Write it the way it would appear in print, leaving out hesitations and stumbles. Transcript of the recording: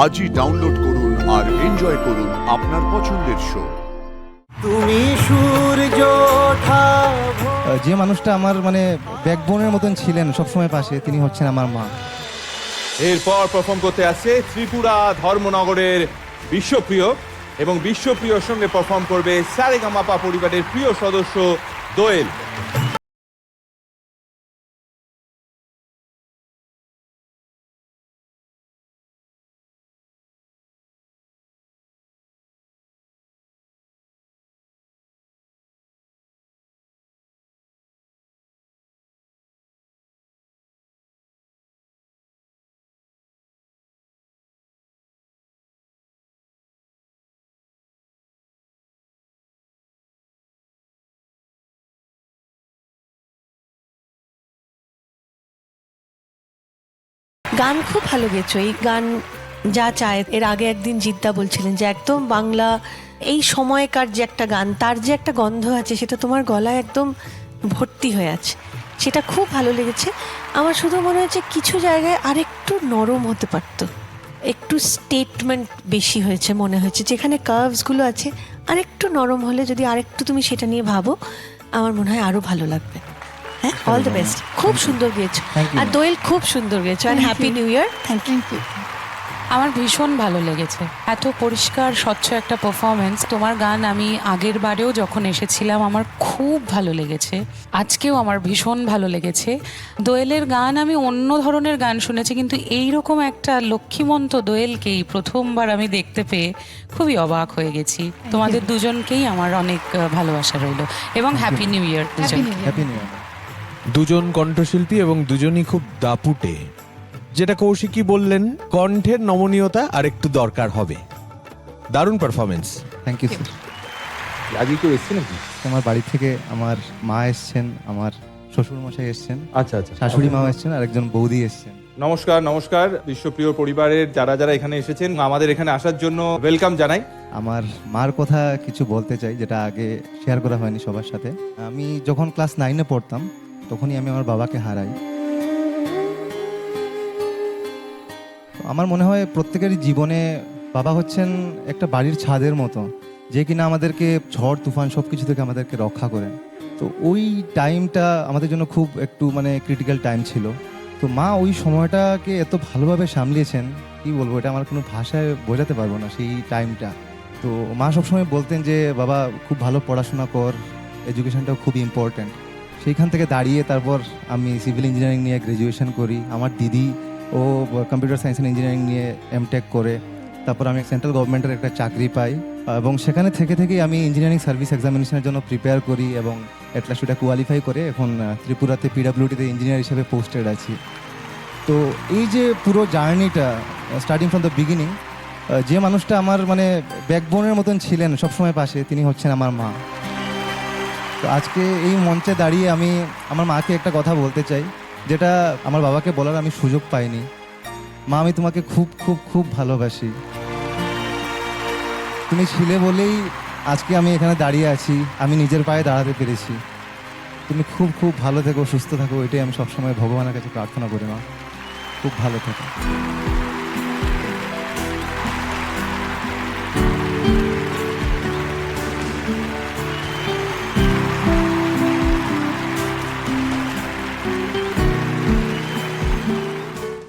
আজই ডাউনলোড করুন আর এনজয় করুন আপনার পছন্দের শো। তুমি সূর্য ওঠা যে মানুষটা আমার মানে ব্যাকবোনের মতন ছিলেন সবসময় পাশে, তিনি হচ্ছেন আমার মা। এরপর পারফর্ম করতে আসছে ত্রিপুরা ধর্মনগরের বিশ্বপ্রিয় এবং বিশ্বপ্রিয়র সঙ্গে পারফর্ম করবে সারেগামাপা পরিবারের প্রিয় সদস্য দোয়েল। গান খুব ভালো গেছো। এই গান যা চায়, এর আগে একদিন জিদ্দা বলছিলেন যে একদম বাংলা এই সময়কার যে একটা গান, তার যে একটা গন্ধ আছে সেটা তোমার গলায় একদম ভর্তি হয়ে আছে, সেটা খুব ভালো লেগেছে। আমার শুধু মনে হয়েছে কিছু জায়গায় আরেকটু নরম হতে পারতো, একটু স্টেটমেন্ট বেশি হয়েছে মনে হয়েছে, যেখানে কার্ভসগুলো আছে আরেকটু নরম হলে, যদি আরেকটু তুমি সেটা নিয়ে ভাবো, আমার মনে হয় আরও ভালো লাগবে। হ্যাঁ, অল দ্য বেস্ট। খুব সুন্দর গেয়েছো। আর দোয়েল খুব সুন্দর গেয়েছো। And happy new year. Thank you. আমার ভীষণ ভালো লেগেছে, এত পরিষ্কার স্বচ্ছ একটা পারফরমেন্স। তোমার গান আমি আগের বারেও যখন এসেছিলাম আমার খুব ভালো লেগেছে, আজকেও আমার ভীষণ ভালো লেগেছে। দোয়েলের গান আমি অন্য ধরনের গান শুনেছি, কিন্তু এইরকম একটা লক্ষ্মীমন্ত দোয়েলকেই প্রথমবার আমি দেখতে পেয়ে খুবই অবাক হয়ে গেছি। তোমাদের দুজনকেই আমার অনেক ভালোবাসা রইল এবং হ্যাপি নিউ ইয়ার দুজন। হ্যাপি নিউ ইয়ার। দুজন কণ্ঠশিল্পী এবং দুজনই খুব দাপুটে। যেটা কৌশিকী বললেন, কণ্ঠের নমনীয়তা আর একটু দরকার হবে। দারুণ পারফরমেন্স। Thank you sir. আজকে কেউ এসছে নাকি? আমার বাড়ি থেকে আমার মা এসছেন, আমার শ্বশুর মশাই এসছেন, আচ্ছা আচ্ছা, শাশুড়ি মাও এসছেন, আর একজন বৌদি এসছেন। নমস্কার নমস্কার। বিশ্বপ্রিয় পরিবারের যারা যারা এখানে এসেছেন, আমাদের এখানে আসার জন্য ওয়েলকাম জানাই। আমার মার কথা কিছু বলতে চাই, যেটা আগে শেয়ার করা হয়নি সবার সাথে। আমি যখন ক্লাস 9-এ পড়তাম তখনই আমি আমার বাবাকে হারাই। আমার মনে হয় প্রত্যেকেরই জীবনে বাবা হচ্ছেন একটা বাড়ির ছাদের মতো, যে কিনা আমাদেরকে ঝড় তুফান সব কিছু থেকে আমাদেরকে রক্ষা করেন। তো ওই টাইমটা আমাদের জন্য খুব একটু মানে ক্রিটিক্যাল টাইম ছিল। তো মা ওই সময়টাকে এত ভালোভাবে সামলিয়েছেন, কি বলবো, এটা আমার কোনো ভাষায় বোঝাতে পারবো না সেই টাইমটা। তো মা সবসময় বলতেন যে বাবা খুব ভালো পড়াশোনা কর, এডুকেশনটাও খুব ইম্পর্ট্যান্ট। সেইখান থেকে দাঁড়িয়ে তারপর আমি সিভিল ইঞ্জিনিয়ারিং নিয়ে গ্র্যাজুয়েশন করি। আমার দিদি ও কম্পিউটার সায়েন্স অ্যান্ড ইঞ্জিনিয়ারিং নিয়ে এমটেক করে, তারপর আমি সেন্ট্রাল গভর্নমেন্টের একটা চাকরি পাই, এবং সেখানে থেকেই আমি ইঞ্জিনিয়ারিং সার্ভিস এক্সামিনেশনের জন্য প্রিপেয়ার করি এবং অ্যাটলাস্ট ওটা কোয়ালিফাই করে এখন ত্রিপুরাতে পিডাব্লিউডিতে ইঞ্জিনিয়ার হিসেবে পোস্টেড আছি। তো এই যে পুরো জার্নিটা স্টার্টিং ফ্রম দ্য বিগিনিং, যে মানুষটা আমার মানে ব্যাকবোনের মতন ছিলেন সবসময় পাশে, তিনি হচ্ছেন আমার মা। তো আজকে এই মঞ্চে দাঁড়িয়ে আমি আমার মাকে একটা কথা বলতে চাই, যেটা আমার বাবাকে বলার আমি সুযোগ পাইনি। মা, আমি তোমাকে খুব খুব খুব ভালোবাসি। তুমি ছিলে বলেই আজকে আমি এখানে দাঁড়িয়ে আছি, আমি নিজের পায়ে দাঁড়াতে পেরেছি। তুমি খুব খুব ভালো থেকো, সুস্থ থাকো, এটাই আমি সবসময় ভগবানের কাছে প্রার্থনা করি। মা, খুব ভালো থেকো।